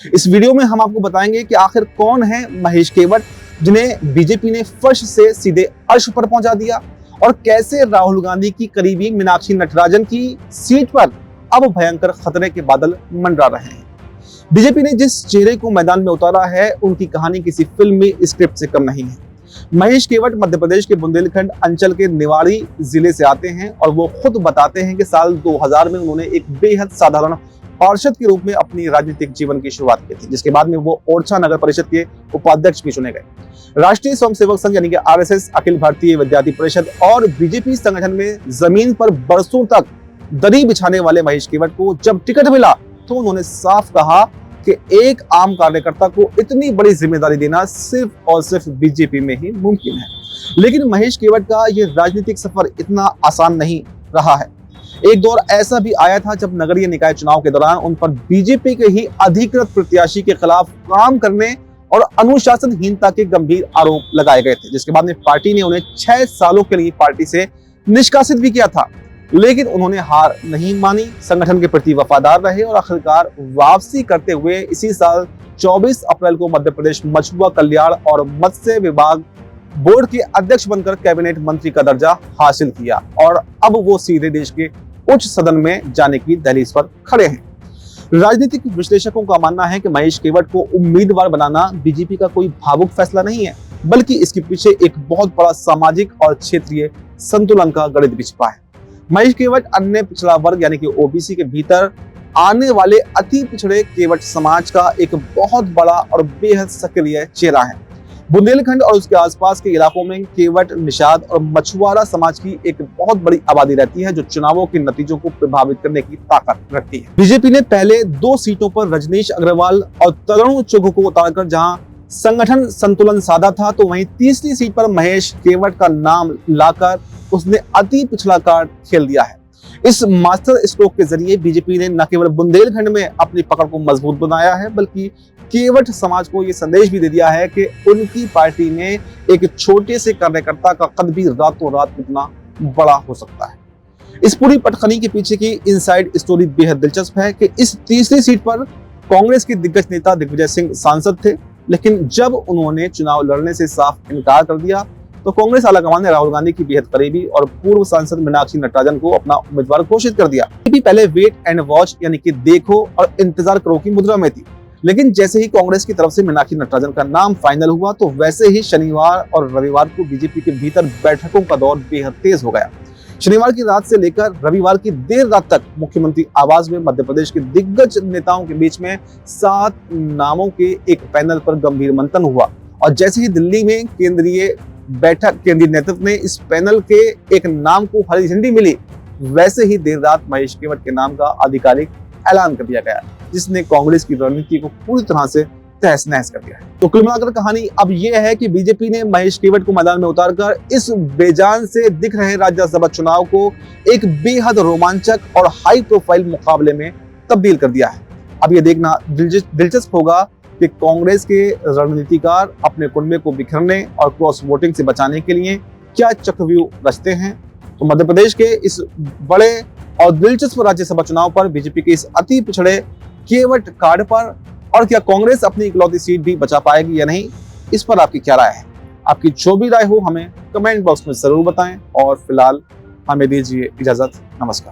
इस वीडियो में हम आपको बताएंगे कि आखिर कौन है महेश केवट, जिन्हें बीजेपी ने फर्श से सीधे अर्श पर पहुंचा दिया, और कैसे राहुल गांधी की करीबी मीनाक्षी नटराजन की सीट पर अब भयंकर खतरे के बादल मंडरा रहे हैं। बीजेपी ने जिस चेहरे को मैदान में उतारा है, उनकी कहानी किसी फिल्म में स्क्रिप्ट से कम नहीं है। महेश केवट मध्य प्रदेश के बुंदेलखंड अंचल के निवाड़ी जिले से आते हैं और वो खुद बताते हैं कि साल 2000 में उन्होंने एक बेहद साधारण पार्षद के रूप में अपनी राजनीतिक जीवन की शुरुआत की थी, जिसके बाद में वो ओरछा नगर परिषद के उपाध्यक्ष भी चुने गए। राष्ट्रीय स्वयंसेवक संघ यानी कि आरएसएस, अखिल भारतीय विद्यार्थी परिषद और बीजेपी संगठन में जमीन पर बरसों तक दरी बिछाने वाले महेश केवट को जब टिकट मिला तो उन्होंने साफ कहा कि एक आम कार्यकर्ता को इतनी बड़ी जिम्मेदारी देना सिर्फ और सिर्फ बीजेपी में ही मुमकिन है। लेकिन महेश केवट का यह राजनीतिक सफर इतना आसान नहीं रहा है। एक दौर ऐसा भी आया था जब नगरीय निकाय चुनाव के दौरान उन पर बीजेपी के ही अधिकृत प्रत्याशी के खिलाफ काम करने और अनुशासनहीनता के गंभीर आरोप लगाए गए थे, जिसके बाद में पार्टी ने उन्हें 6 सालों के लिए पार्टी से निष्कासित भी किया था। लेकिन उन्होंने हार नहीं मानी, संगठन के प्रति वफादार रहे और आखिरकार वापसी करते हुए इसी साल 24 अप्रैल को मध्य प्रदेश मछुआ कल्याण और मत्स्य विभाग बोर्ड के अध्यक्ष बनकर कैबिनेट मंत्री का दर्जा हासिल किया और अब वो सीधे देश के उच्च सदन में जाने की दहलीज पर खड़े हैं। राजनीतिक विश्लेषकों का मानना है कि महेश केवट को उम्मीदवार बनाना बीजेपी का कोई भावुक फैसला नहीं है, बल्कि इसके पीछे एक बहुत बड़ा सामाजिक और क्षेत्रीय संतुलन का गणित भी छिपा है। महेश केवट अन्य पिछड़ा वर्ग यानी कि ओबीसी के भीतर आने वाले अति पिछड़े केवट समाज का एक बहुत बड़ा और बेहद सक्रिय चेहरा है। बुंदेलखंड और उसके आसपास के इलाकों में केवट, निषाद और मछुआरा समाज की एक बहुत बड़ी आबादी रहती है, जो चुनावों के नतीजों को प्रभावित करने की ताकत रखती है। बीजेपी ने पहले 2 सीटों पर रजनीश अग्रवाल और तरुण चुघ को उतारकर जहां संगठन संतुलन साधा था, तो वहीं तीसरी सीट पर महेश केवट का नाम लाकर उसने अति पिछड़ा कार्ड खेल दिया है। इस मास्टर स्ट्रोक के जरिए बीजेपी ने न केवल बुंदेलखंड में अपनी पकड़ को मजबूत बनाया है, बल्कि केवट समाज को यह संदेश भी दे दिया है कि उनकी पार्टी में एक छोटे से कार्यकर्ता का कद भी रातों रात कितना बड़ा हो सकता है। इस पूरी पटखनी के पीछे की इनसाइड स्टोरी बेहद दिलचस्प है कि इस तीसरी सीट पर कांग्रेस के दिग्गज नेता दिग्विजय सिंह सांसद थे, लेकिन जब उन्होंने चुनाव लड़ने से साफ इनकार कर दिया तो कांग्रेस आलाकमान ने राहुल गांधी की बेहद करीबी और पूर्व सांसद मीनाक्षी नटराजन को अपना उम्मीदवार घोषित कर दिया। पहले वेट एंड वॉच यानी कि देखो और इंतजार करो की मुद्रा में थी, लेकिन जैसे ही कांग्रेस की तरफ से मीनाक्षी नटराजन का नाम फाइनल हुआ तो वैसे ही शनिवार और रविवार को बीजेपी के भीतर बैठकों का दौर बेहद तेज हो गया। शनिवार की रात से लेकर रविवार की देर रात तक मुख्यमंत्री आवास में मध्य प्रदेश के दिग्गज नेताओं के बीच में 7 नामों के एक पैनल पर गंभीर मंथन हुआ और जैसे ही दिल्ली में केंद्रीय नेतृत्व ने इस पैनल के एक नाम को हरी झंडी मिली, वैसे ही देर रात महेश केवट के नाम का आधिकारिक ऐलान कर दिया गया, जिसने कांग्रेस की रणनीति को पूरी तरह से तहस नहस कर दिया है। तो कुल मिलाकर कहानी अब यह है कि बीजेपी ने महेश केवट को मैदान में उतारकर इस बेजान से दिख रहे राज्यसभा चुनाव को एक बेहद रोमांचक और हाई प्रोफाइल मुकाबले में तब्दील कर दिया है। अब यह देखना दिलचस्प होगा कि कांग्रेस के रणनीतिकार अपने कुनबे को बिखरने और क्रॉस वोटिंग से बचाने के लिए क्या चक्रव्यूह रचते हैं। तो मध्य प्रदेश के इस बड़े और दिलचस्प राज्यसभा चुनाव पर बीजेपी के इस अति पिछड़े केवट कार्ड पर और क्या कांग्रेस अपनी इकलौती सीट भी बचा पाएगी या नहीं, इस पर आपकी क्या राय है? आपकी जो भी राय हो हमें कमेंट बॉक्स में जरूर बताएं और फिलहाल हमें दीजिए इजाजत। नमस्कार।